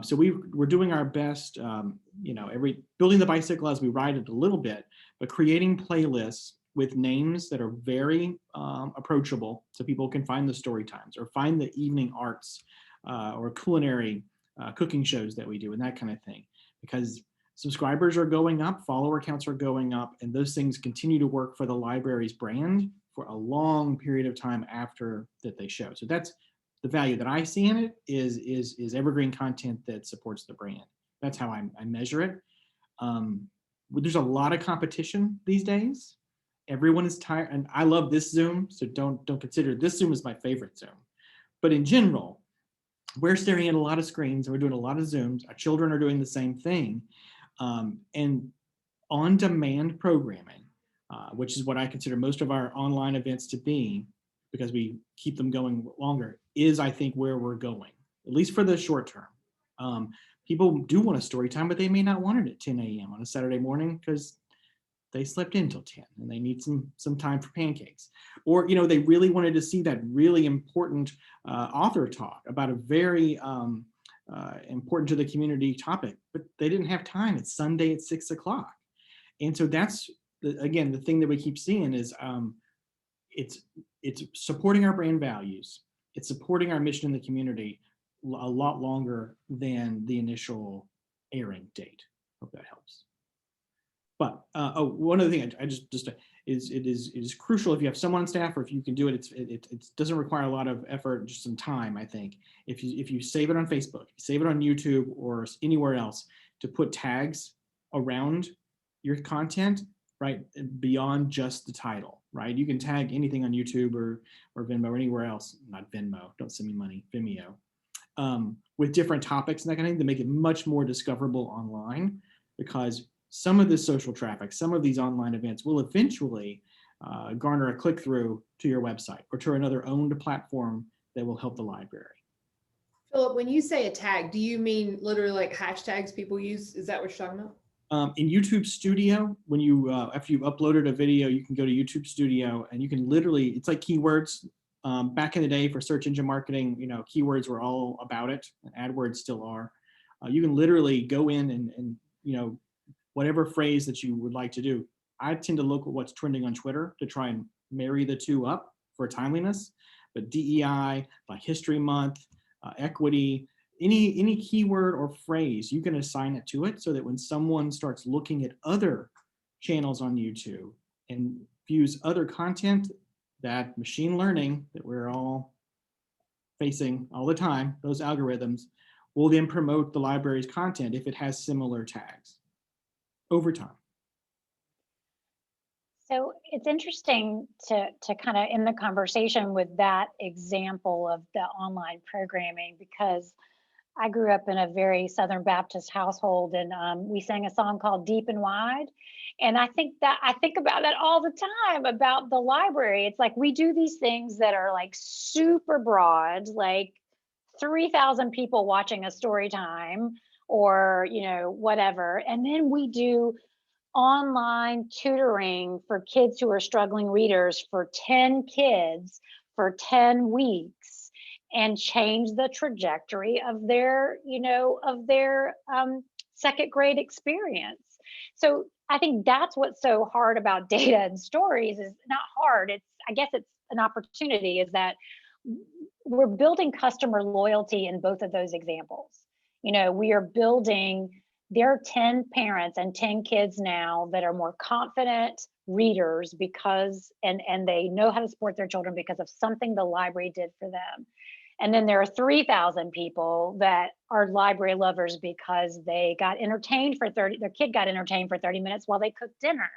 So we're doing our best, building the bicycle as we ride it a little bit, but creating playlists with names that are very approachable, so people can find the story times or find the evening arts or culinary cooking shows that we do and that kind of thing. Because subscribers are going up, follower counts are going up, and those things continue to work for the library's brand for a long period of time after that they show. So that's the value that I see in it, is evergreen content that supports the brand. That's how I measure it. There's a lot of competition these days. Everyone is tired, and I love this Zoom, so don't consider this Zoom as my favorite Zoom. But in general, we're staring at a lot of screens, and we're doing a lot of Zooms. Our children are doing the same thing. And on-demand programming, which is what I consider most of our online events to be, because we keep them going longer, is, I think, where we're going, at least for the short term. People do want a story time, but they may not want it at 10 a.m. on a Saturday morning because they slept in till 10 and they need some time for pancakes. Or, they really wanted to see that really important author talk about a very important to the community topic, but they didn't have time. It's Sunday at 6 o'clock. And so that's, again, the thing that we keep seeing is it's supporting our brand values. It's supporting our mission in the community a lot longer than the initial airing date. Hope that helps. But one other thing it is crucial, if you have someone on staff, or if you can do it, it doesn't require a lot of effort, just some time, I think. If you save it on Facebook, save it on YouTube or anywhere else, to put tags around your content, right? Beyond just the title, right? You can tag anything on YouTube or Venmo or anywhere else, not Venmo, don't send me money, Vimeo, with different topics and that kind of thing to make it much more discoverable online, because some of this social traffic, some of these online events will eventually garner a click through to your website or to another owned platform that will help the library. Philip, when you say a tag, do you mean literally like hashtags people use? Is that what you're talking about? In YouTube Studio, when you after you've uploaded a video, you can go to YouTube Studio and you can literally, it's like keywords. Back in the day for search engine marketing, keywords were all about it, and AdWords still are. You can literally go in and whatever phrase that you would like to do. I tend to look at what's trending on Twitter to try and marry the two up for timeliness. But DEI, Black History Month, equity, any keyword or phrase, you can assign it to it so that when someone starts looking at other channels on YouTube and views other content, that machine learning that we're all facing all the time, those algorithms will then promote the library's content if it has similar tags over time. So it's interesting to kind of end the conversation with that example of the online programming, because I grew up in a very Southern Baptist household, and we sang a song called Deep and Wide. And I think about that all the time about the library. It's like we do these things that are like super broad, like 3,000 people watching a story time or, whatever. And then we do online tutoring for kids who are struggling readers for 10 kids for 10 weeks and change the trajectory of their second grade experience. So I think that's what's so hard about data and stories. Is not hard, I guess it's an opportunity, is that we're building customer loyalty in both of those examples. We are building, there are 10 parents and 10 kids now that are more confident readers because, and they know how to support their children because of something the library did for them. And then there are 3,000 people that are library lovers because they got entertained for their kid got entertained for 30 minutes while they cooked dinner.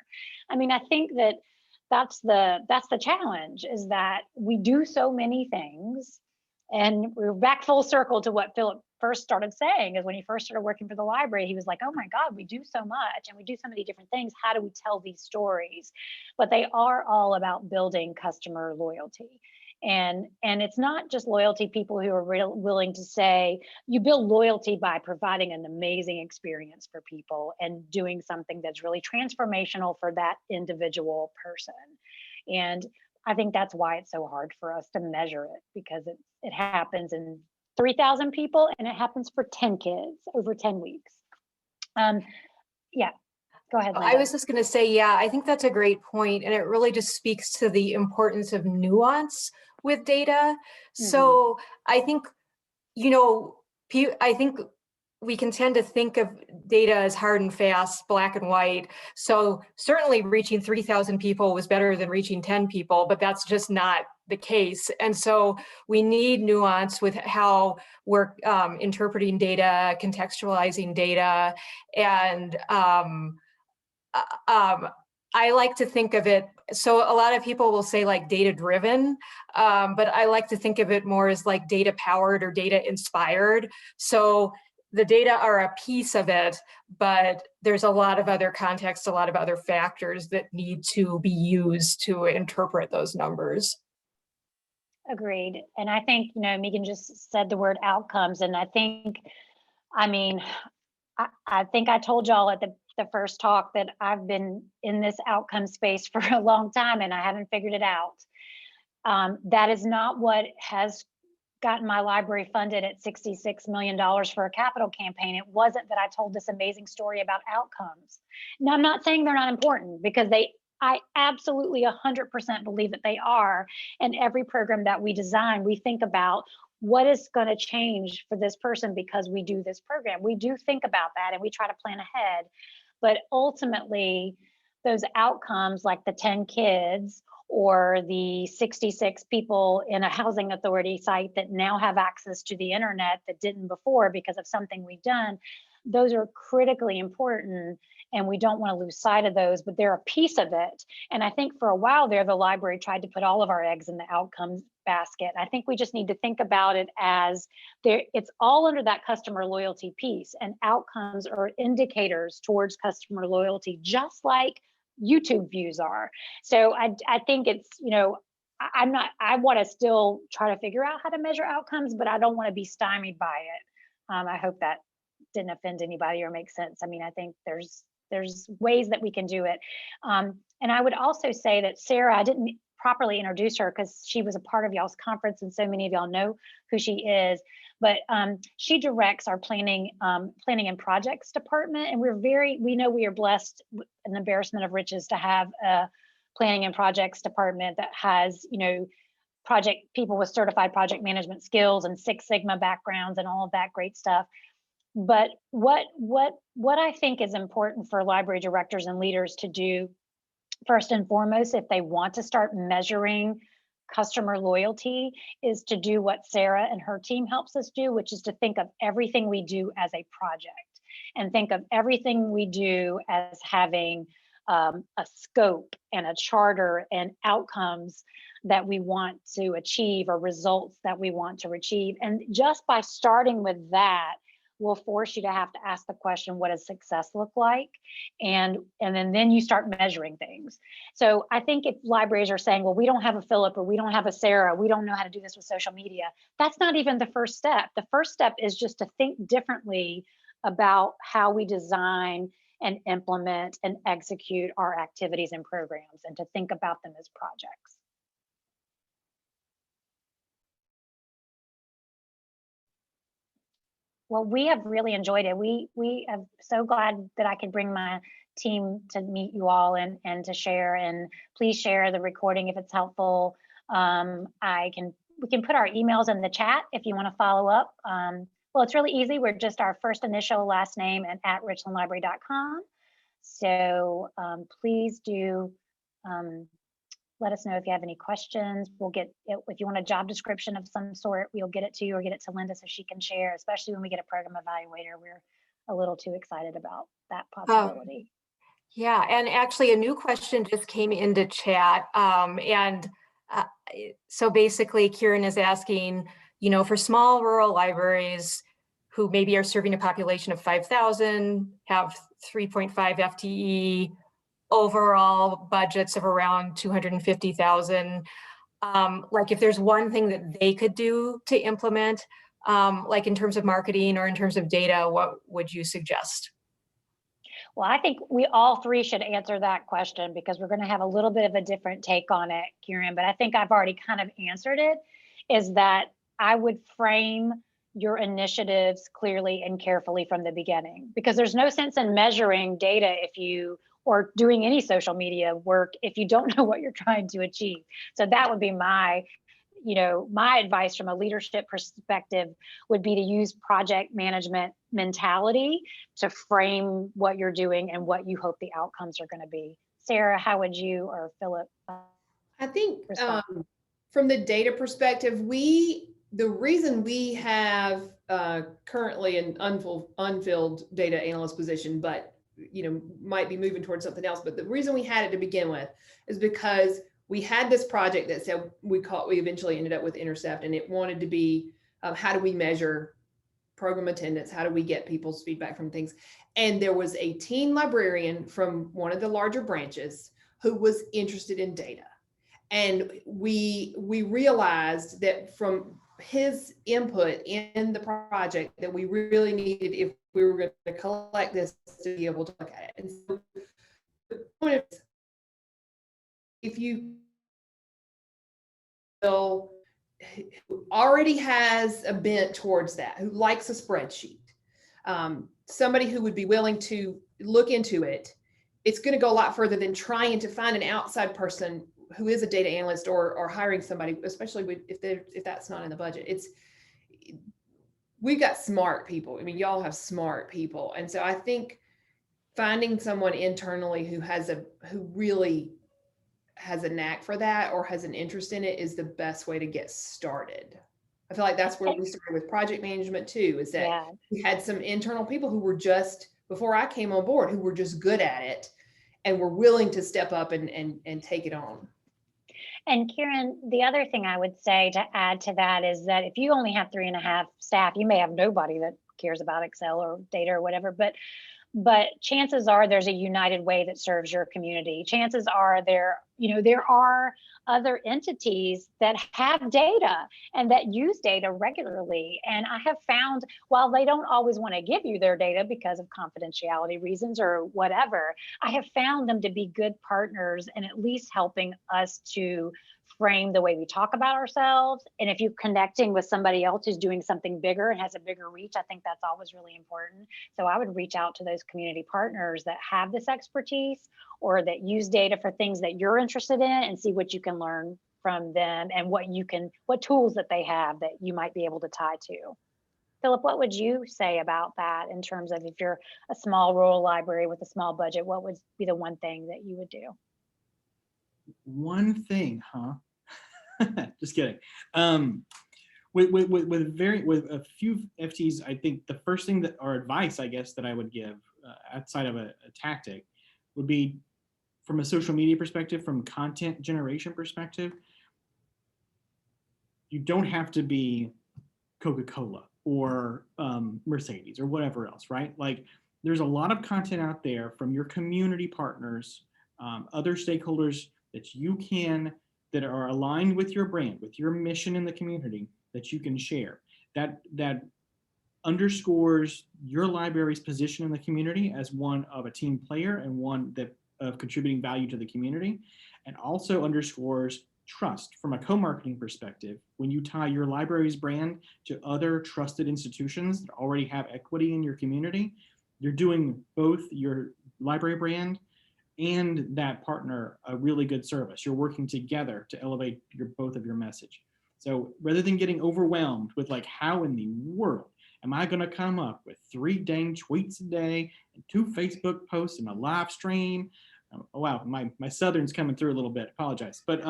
I mean, I think that's the challenge, is that we do so many things. And we're back full circle to what Philip first started saying, is when he first started working for the library, he was like, oh my God, we do so much and we do so many different things. How do we tell these stories? But they are all about building customer loyalty. And it's not just loyalty, people who are willing to say, you build loyalty by providing an amazing experience for people and doing something that's really transformational for that individual person. And I think that's why it's so hard for us to measure it, because it happens in 3,000 people and it happens for 10 kids over 10 weeks. Yeah, go ahead, Linda. I was just going to say, yeah, I think that's a great point, and it really just speaks to the importance of nuance with data. So I think, I think we can tend to think of data as hard and fast, black and white. So certainly reaching 3,000 people was better than reaching 10 people, but that's just not the case. And so we need nuance with how we're interpreting data, contextualizing data, and I like to think of it, so a lot of people will say like data driven, but I like to think of it more as like data powered or data inspired. So the data are a piece of it, but there's a lot of other context, a lot of other factors that need to be used to interpret those numbers. Agreed. And I think, Megan just said the word outcomes. And I think, I think I told y'all at the first talk that I've been in this outcome space for a long time and I haven't figured it out. That is not what has gotten my library funded at $66 million for a capital campaign. It wasn't that I told this amazing story about outcomes. Now, I'm not saying they're not important, because I absolutely 100% believe that they are. And every program that we design, we think about what is going to change for this person because we do this program. We do think about that and we try to plan ahead. But ultimately, those outcomes, like the 10 kids or the 66 people in a housing authority site that now have access to the internet that didn't before because of something we've done, those are critically important. and we don't want to lose sight of those, but they're a piece of it. And I think for a while there, the library tried to put all of our eggs in the outcomes basket. I think we just need to think about it as it's all under that customer loyalty piece, and outcomes are indicators towards customer loyalty, just like YouTube views are. So I think it's, I want to still try to figure out how to measure outcomes, but I don't want to be stymied by it. I hope that didn't offend anybody or make sense. I mean, I think there's ways that we can do it. And I would also say that Sarah, I didn't properly introduce her because she was a part of y'all's conference and so many of y'all know who she is, but she directs our planning and projects department. And we know we are blessed, an embarrassment of riches, to have a planning and projects department that has, project people with certified project management skills and Six Sigma backgrounds and all of that great stuff. But what I think is important for library directors and leaders to do, first and foremost, if they want to start measuring customer loyalty, is to do what Sarah and her team helps us do, which is to think of everything we do as a project, and think of everything we do as having a scope and a charter and outcomes that we want to achieve, or results that we want to achieve. And just by starting with that, will force you to have to ask the question, what does success look like? And then you start measuring things. So I think if libraries are saying, well, we don't have a Philip, or we don't have a Sarah, we don't know how to do this with social media, that's not even the first step. The first step is just to think differently about how we design and implement and execute our activities and programs, and to think about them as projects. Well, we have really enjoyed it. We are so glad that I could bring my team to meet you all and to share. And please share the recording if it's helpful. We can put our emails in the chat if you want to follow up. Well, it's really easy. We're just our first initial, last name, and at richlandlibrary.com. So please do let us know if you have any questions. We'll get it. If you want a job description of some sort, we'll get it to you, or get it to Linda so she can share, especially when we get a program evaluator. We're a little too excited about that possibility. Yeah, and actually a new question just came into chat. So basically Kieran is asking, for small rural libraries who maybe are serving a population of 5,000, have 3.5 FTE, overall budgets of around 250,000. Like if there's one thing that they could do to implement, like in terms of marketing or in terms of data, what would you suggest? Well, I think we all three should answer that question, because we're going to have a little bit of a different take on it, Kieran, but I think I've already kind of answered it, is that I would frame your initiatives clearly and carefully from the beginning, because there's no sense in measuring data or doing any social media work if you don't know what you're trying to achieve. So that would be my advice from a leadership perspective, would be to use project management mentality to frame what you're doing and what you hope the outcomes are going to be. Sarah, how would you, or Philip? I think from the data perspective, the reason we have currently an unfilled data analyst position, but might be moving towards something else. But the reason we had it to begin with is because we had this project that said we eventually ended up with Intercept, and it wanted to be how do we measure program attendance? How do we get people's feedback from things? And there was a teen librarian from one of the larger branches who was interested in data. And we realized that from his input in the project that we really needed, if we were going to collect this, to be able to look at it. And so the point is, if you who already has a bent towards that, who likes a spreadsheet, somebody who would be willing to look into it, it's going to go a lot further than trying to find an outside person who is a data analyst, or hiring somebody, especially if that's not in the budget. We've got smart people. I mean, y'all have smart people. And so I think finding someone internally who really has a knack for that, or has an interest in it, is the best way to get started. I feel like that's where we started with project management too, is that we had some internal people who were just before I came on board who were just good at it and were willing to step up and take it on. And Karen, the other thing I would say to add to that is that if you only have 3.5 staff, you may have nobody that cares about Excel or data or whatever, but chances are there's a united way that serves your community. Chances are there are other entities that have data and that use data regularly. And I have found, while they don't always want to give you their data because of confidentiality reasons or whatever, I have found them to be good partners and at least helping us to frame the way we talk about ourselves. And if you're connecting with somebody else who's doing something bigger and has a bigger reach, I think that's always really important. So I would reach out to those community partners that have this expertise or that use data for things that you're interested in and see what you can learn from them and what tools that they have that you might be able to tie to. Philip, what would you say about that in terms of if you're a small rural library with a small budget, what would be the one thing that you would do? One thing, huh? Just kidding. With a few FTs, I think the first thing that, or advice, I guess, that I would give outside of a tactic would be from a social media perspective, from content generation perspective. You don't have to be Coca-Cola or Mercedes or whatever else, right? Like, there's a lot of content out there from your community partners, other stakeholders that are aligned with your brand, with your mission in the community, that you can share. That underscores your library's position in the community as one of a team player and one of contributing value to the community, and also underscores trust from a co-marketing perspective. When you tie your library's brand to other trusted institutions that already have equity in your community, you're doing both your library brand and that partner a really good service. You're working together to elevate both of your message. So rather than getting overwhelmed with like, how in the world am I going to come up with 3 dang tweets a day and 2 Facebook posts and a live stream? Oh, wow, my Southern's coming through a little bit. Apologize, but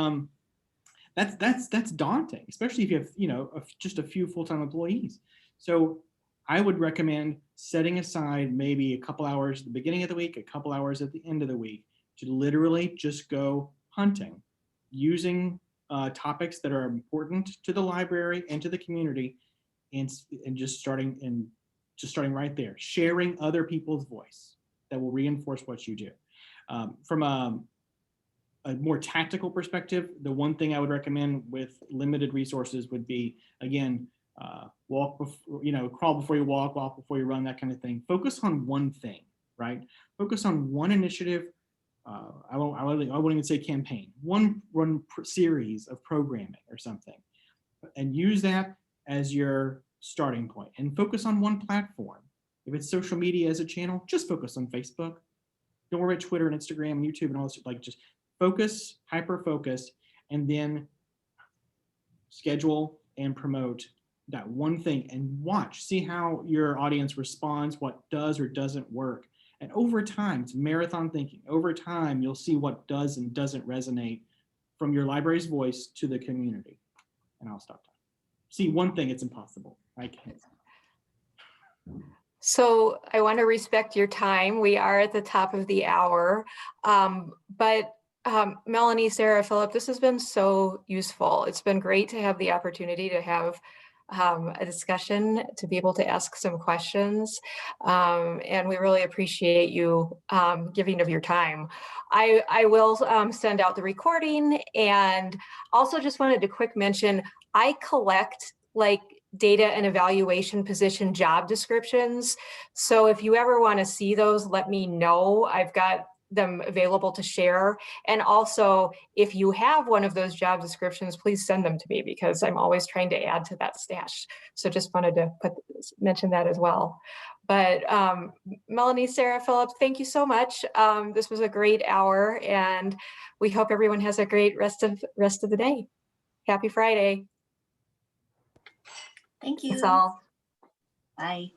that's daunting, especially if you have just a few full-time employees. So I would recommend setting aside maybe a couple hours at the beginning of the week, a couple hours at the end of the week to literally just go hunting, using topics that are important to the library and to the community, and just starting right there, sharing other people's voice that will reinforce what you do. From a more tactical perspective, the one thing I would recommend with limited resources would be, again, crawl before you walk before you run, that kind of thing. Focus on one thing, right? Focus on one initiative. I wouldn't even say campaign, one series of programming or something, and use that as your starting point, and focus on one platform. If it's social media as a channel, just focus on Facebook. Don't worry about Twitter and Instagram and YouTube and all this. Like, just focus, hyper focus, and then schedule and promote that one thing and see how your audience responds, what does or doesn't work. And over time, it's marathon thinking. Over time, you'll see what does and doesn't resonate from your library's voice to the community. And I'll stop talking. See, one thing, it's impossible. I can't. So I want to respect your time. We are at the top of the hour, but Melanie, Sarah, Philip, this has been so useful. It's been great to have the opportunity to have a discussion, to be able to ask some questions. And we really appreciate you giving of your time. I will send out the recording, and also just wanted to quick mention, I collect like data and evaluation position job descriptions. So if you ever want to see those, let me know. I've got them available to share. And also, if you have one of those job descriptions, please send them to me, because I'm always trying to add to that stash. So just wanted to mention that as well. But Melanie, Sarah, Philip, thank you so much. This was a great hour, and we hope everyone has a great rest of the day. Happy Friday. Thank you. That's all. Bye.